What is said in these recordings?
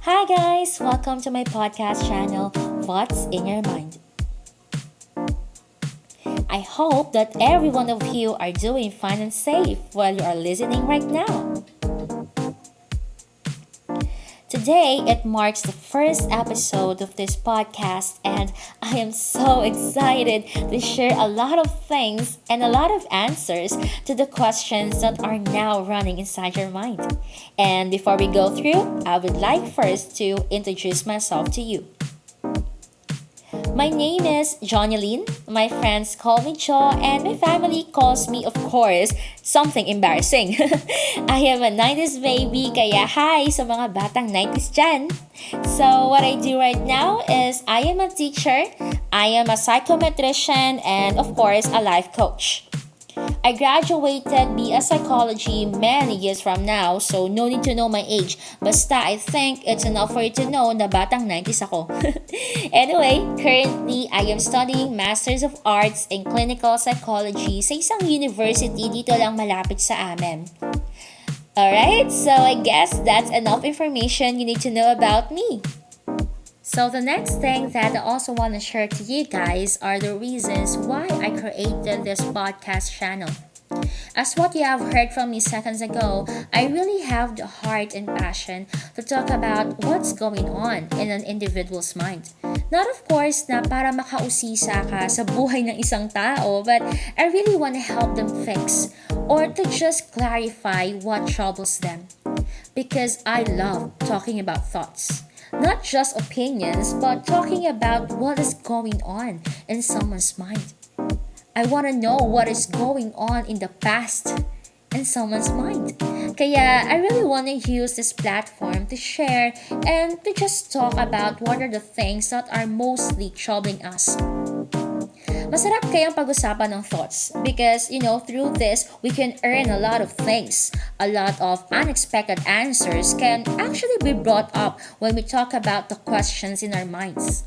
Hi guys, welcome to my podcast channel, What's in Your Mind. I hope that every one of you are doing fine and safe while you are listening right now. Today, it marks the first episode of this podcast, and I am so excited to share a lot of things and a lot of answers to the questions that are now running inside your mind. And before we go through, I would like first to introduce myself to you. My name is Jonalyn. My friends call me Jo, and my family calls me, of course, something embarrassing. I am a 90s baby, kaya hi sa mga batang 90s dyan. So what I do right now is I am a teacher, I am a psychometrician, and of course, a life coach. I graduated BS Psychology many years from now, so no need to know my age. Basta I think it's enough for you to know na batang 90s ako. Anyway, currently I am studying Masters of Arts in Clinical Psychology sa isang university dito lang malapit sa amin. Alright, so I guess that's enough information you need to know about me. So the next thing that I also want to share to you guys are the reasons why I created this podcast channel. As what you have heard from me seconds ago, I really have the heart and passion to talk about what's going on in an individual's mind. Not of course na para makausisa ka sa buhay ng isang tao, but I really want to help them fix or to just clarify what troubles them. Because I love talking about thoughts. Not just opinions, but talking about what is going on in someone's mind. I want to know what is going on in the past in someone's mind. Kaya I really want to use this platform to share and to just talk about what are the things that are mostly troubling us. Masarap kayang pag-usapan ng thoughts because, through this, we can earn a lot of things. A lot of unexpected answers can actually be brought up when we talk about the questions in our minds.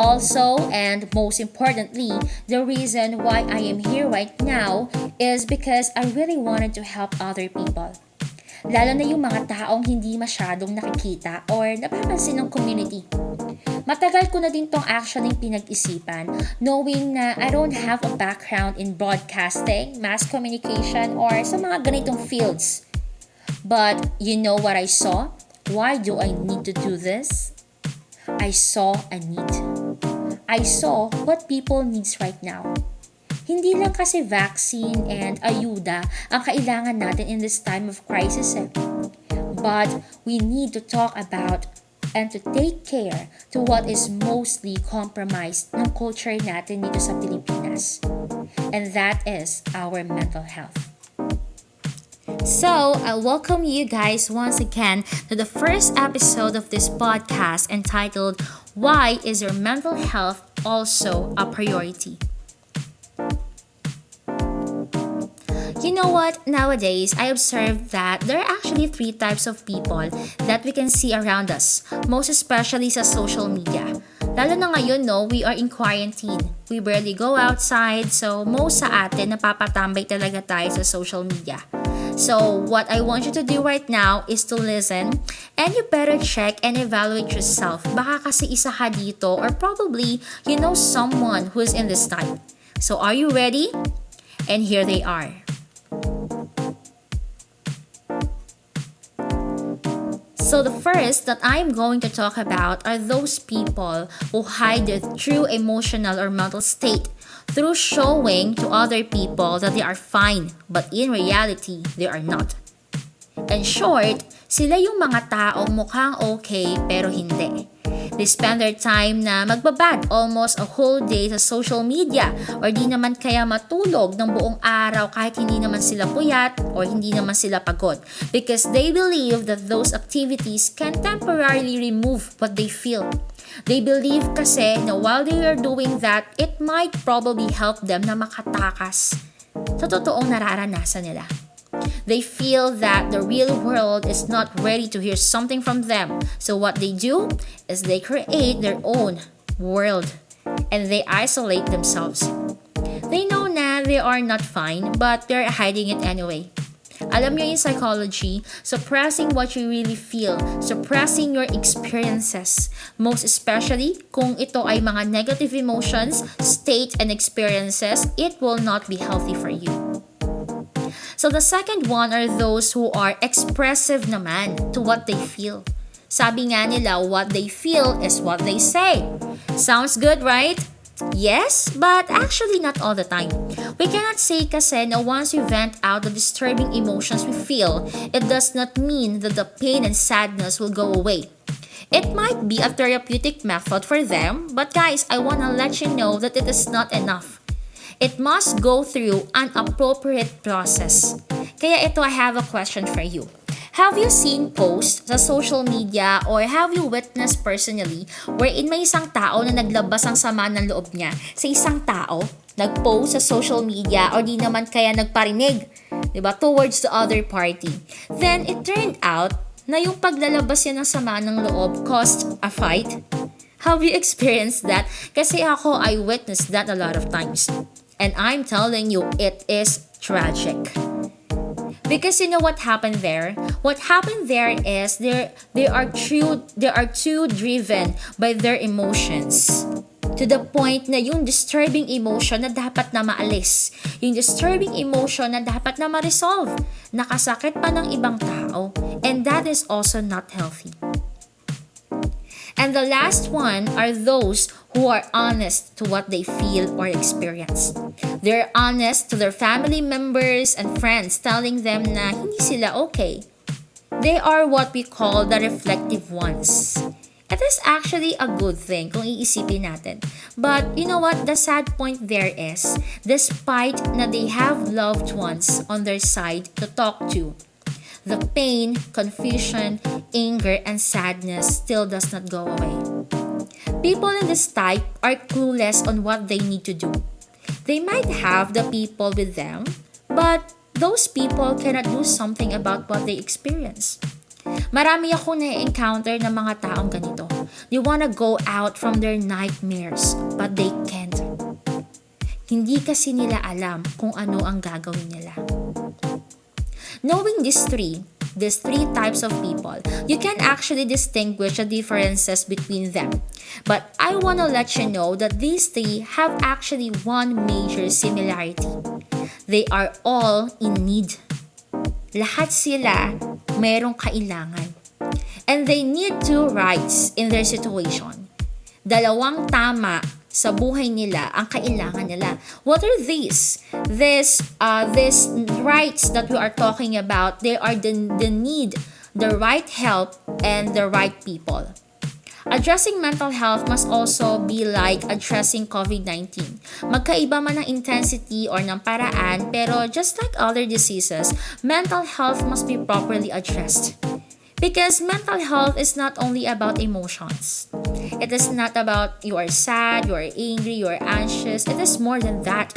Also, and most importantly, the reason why I am here right now is because I really wanted to help other people. Lalo na yung mga taong hindi masyadong nakikita or napapansin ng community. Matagal ko na din tong actually pinag-isipan, knowing na I don't have a background in broadcasting, mass communication, or sa mga ganitong fields. But you know what I saw? Why do I need to do this? I saw a need. I saw what people needs right now. Hindi lang kasi vaccine and ayuda ang kailangan natin in this time of crisis. But we need to talk about and to take care to what is mostly compromised ng culture natin dito sa Pilipinas. And that is our mental health. So, I welcome you guys once again to the first episode of this podcast entitled, Why is Your Mental Health Also a Priority? You know what? Nowadays, I observe that there are actually three types of people that we can see around us, most especially sa social media. Lalo na ngayon, we are in quarantine. We barely go outside, so most sa atin napapatambay talaga tayo sa social media. So, what I want you to do right now is to listen and you better check and evaluate yourself. Baka kasi isa ka dito or probably you know someone who's in this type. So, are you ready? And here they are. So the first that I'm going to talk about are those people who hide their true emotional or mental state through showing to other people that they are fine, but in reality, they are not. In short, sila yung mga taong mukhang okay pero hindi. They spend their time na magbabad almost a whole day sa social media or di naman kaya matulog ng buong araw kahit hindi naman sila puyat or hindi naman sila pagod because they believe that those activities can temporarily remove what they feel. They believe kasi na while they are doing that, it might probably help them na makatakas sa totoong nararanasan nila. They feel that the real world is not ready to hear something from them. So what they do is they create their own world and they isolate themselves. They know na they are not fine, but they're hiding it anyway. Alam nyo yung psychology, suppressing what you really feel, suppressing your experiences, most especially kung ito ay mga negative emotions, state, and experiences, it will not be healthy for you. So the second one are those who are expressive naman to what they feel. Sabi nga nila, what they feel is what they say. Sounds good, right? Yes, but actually not all the time. We cannot say kasi na once we vent out the disturbing emotions we feel, it does not mean that the pain and sadness will go away. It might be a therapeutic method for them, but guys, I wanna let you know that it is not enough. It must go through an appropriate process. Kaya ito, I have a question for you. Have you seen posts sa social media or have you witnessed personally wherein may isang tao na naglabas ang sama ng loob niya sa isang tao, nag-post sa social media or di naman kaya nagparinig, diba, towards the other party. Then it turned out na yung paglalabas yan ng sama ng loob caused a fight? Have you experienced that? Kasi ako, I witnessed that a lot of times. And I'm telling you, it is tragic. Because you know what happened there? What happened there is they are too driven by their emotions. To the point na yung disturbing emotion na dapat na maalis. Yung disturbing emotion na dapat na ma-resolve. Nakasakit pa ng ibang tao. And that is also not healthy. And the last one are those who are honest to what they feel or experience. They're honest to their family members and friends, telling them na hindi sila okay. They are what we call the reflective ones. It is actually a good thing kung iisipin natin. But you know what? The sad point there is, despite na they have loved ones on their side to talk to, the pain, confusion, anger, and sadness still does not go away. People in this type are clueless on what they need to do. They might have the people with them, but those people cannot do something about what they experience. Marami ako na-encounter ng mga taong ganito. They wanna go out from their nightmares, but they can't. Hindi kasi nila alam kung ano ang gagawin nila. Knowing these three types of people, you can actually distinguish the differences between them. But I want to let you know that these three have actually one major similarity. They are all in need. Lahat sila mayroong kailangan. And they need two rights in their situation. Dalawang tama sa buhay nila ang kailangan nila. What are these? These rights that we are talking about, they are the need, the right help, and the right people. Addressing mental health must also be like addressing COVID-19. Magkaiba man ng intensity or ng paraan, pero just like other diseases, mental health must be properly addressed. Because mental health is not only about emotions. It is not about you are sad, you are angry, you are anxious. It is more than that.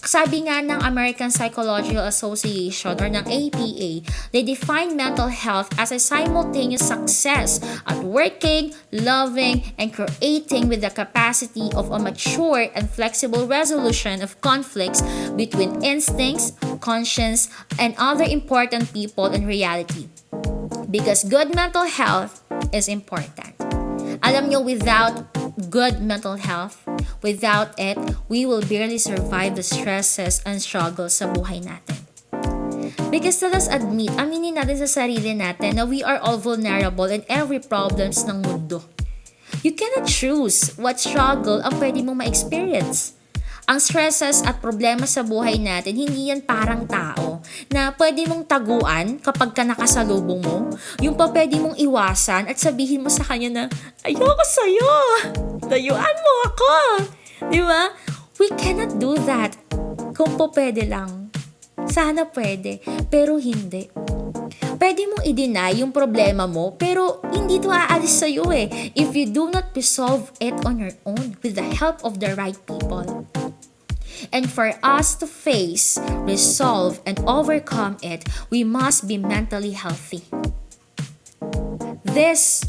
Sabi nga ng American Psychological Association or ng APA, they define mental health as a simultaneous success at working, loving, and creating with the capacity of a mature and flexible resolution of conflicts between instincts, conscience, and other important people in reality. Because good mental health is important. Alam nyo, without good mental health, without it, we will barely survive the stresses and struggles sa buhay natin. Because let us admit, aminin natin sa sarili natin na we are all vulnerable in every problems ng mundo. You cannot choose what struggle ang pwede mong ma-experience. Ang stresses at problema sa buhay natin, hindi yan parang tao na pwede mong taguan kapag ka nakasalubong mo. Yung pa pwede mong iwasan at sabihin mo sa kanya na, ayoko sa'yo, layuan mo ako. Di ba? We cannot do that. Kung po pwede lang. Sana pwede, pero hindi. Pwede mong i-deny yung problema mo, pero hindi to aalis sa'yo eh. If you do not resolve it on your own with the help of the right people. And for us to face, resolve, and overcome it, we must be mentally healthy. This,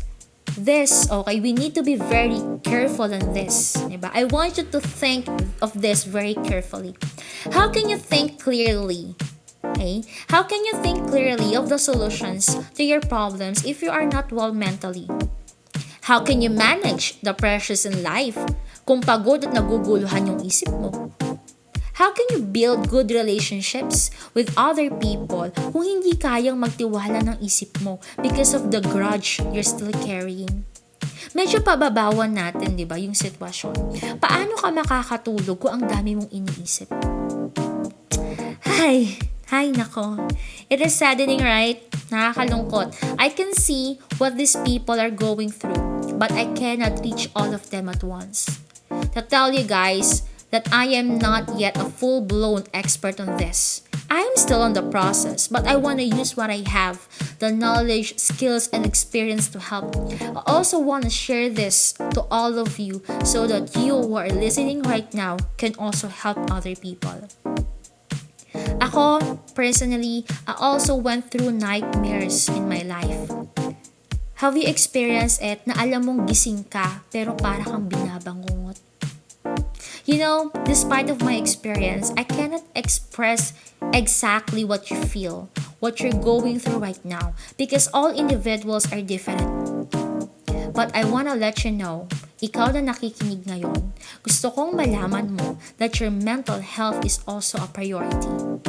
okay, we need to be very careful on this. Diba? I want you to think of this very carefully. How can you think clearly Okay? How can you think clearly of the solutions to your problems if you are not well mentally? How can you manage the pressures in life kung pagod at naguguluhan yung isip mo? How can you build good relationships with other people kung hindi kayang magtiwala ng isip mo because of the grudge you're still carrying? Medyo pababawan natin, di ba, yung sitwasyon. Paano ka makakatulog kung ang dami mong iniisip? Hay nako. It is saddening, right? Nakakalungkot. I can see what these people are going through, but I cannot reach all of them at once. To tell you guys that I am not yet a full-blown expert on this. I am still on the process, but I want to use what I have, the knowledge, skills, and experience to help. I also want to share this to all of you so that you who are listening right now can also help other people. Ako, personally, I also went through nightmares in my life. Have you experienced it na alam mong gising ka pero para kang binabangungot? You know, despite of my experience, I cannot express exactly what you feel, what you're going through right now, because all individuals are different. But I wanna let you know, ikaw na nakikinig ngayon, gusto kong malaman mo that your mental health is also a priority.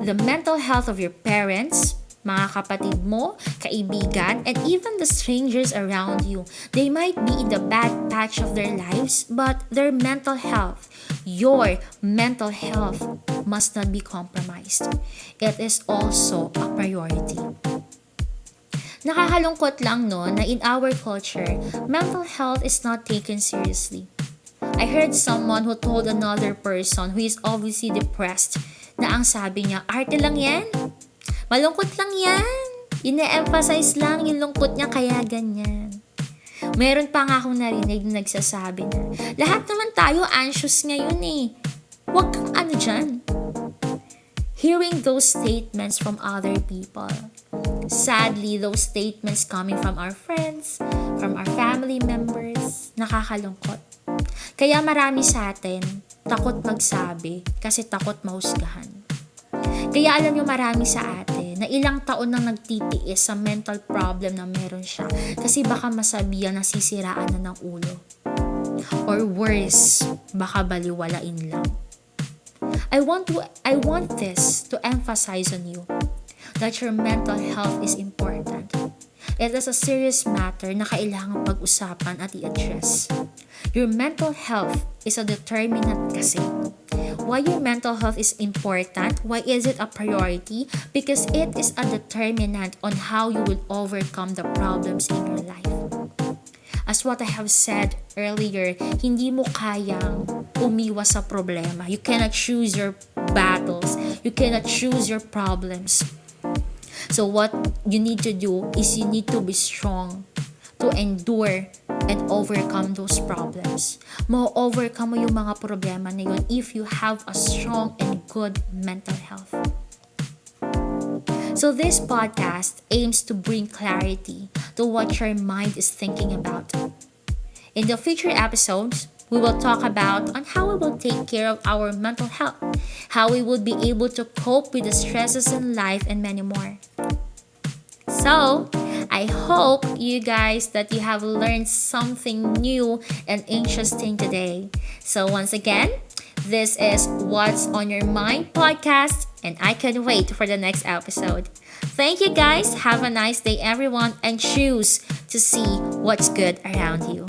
The mental health of your parents, mga kapatid mo, kaibigan, and even the strangers around you. They might be in the bad patch of their lives, but their mental health, your mental health, must not be compromised. It is also a priority. Nakakalungkot lang no na in our culture, mental health is not taken seriously. I heard someone who told another person who is obviously depressed na ang sabi niya, arte lang yan. Malungkot lang yan. Ine-emphasize lang yung lungkot niya kaya ganyan. Meron pa nga akong narinig na nagsasabi na, lahat naman tayo anxious ngayon eh. Huwag kang ano dyan. Hearing those statements from other people, sadly, those statements coming from our friends, from our family members, nakakalungkot. Kaya marami sa atin, takot magsabi kasi takot mahusgahan. Kaya alam nyo marami sa atin na ilang taon nang nagtitiis sa mental problem na meron siya kasi baka masabihan na sisiraan na ng ulo. Or worse, baka baliwalain lang. I want this to emphasize on you that your mental health is important. It is a serious matter na kailangang pag-usapan at i-address. Your mental health is a determinant kasi. Why your mental health is important? Why is it a priority? Because it is a determinant on how you will overcome the problems in your life. As what I have said earlier, hindi mo kayang umiwas sa problema. You cannot choose your battles. You cannot choose your problems. So what you need to do is you need to be strong to endure and overcome those problems. Ma-overcome mo yung mga problema na yun if you have a strong and good mental health. So this podcast aims to bring clarity to what your mind is thinking about. In the future episodes, we will talk about on how we will take care of our mental health, how we would be able to cope with the stresses in life, and many more. So, I hope you guys that you have learned something new and interesting today. So once again, this is What's on Your Mind podcast, and I can't wait for the next episode. Thank you guys. Have a nice day everyone, and choose to see what's good around you.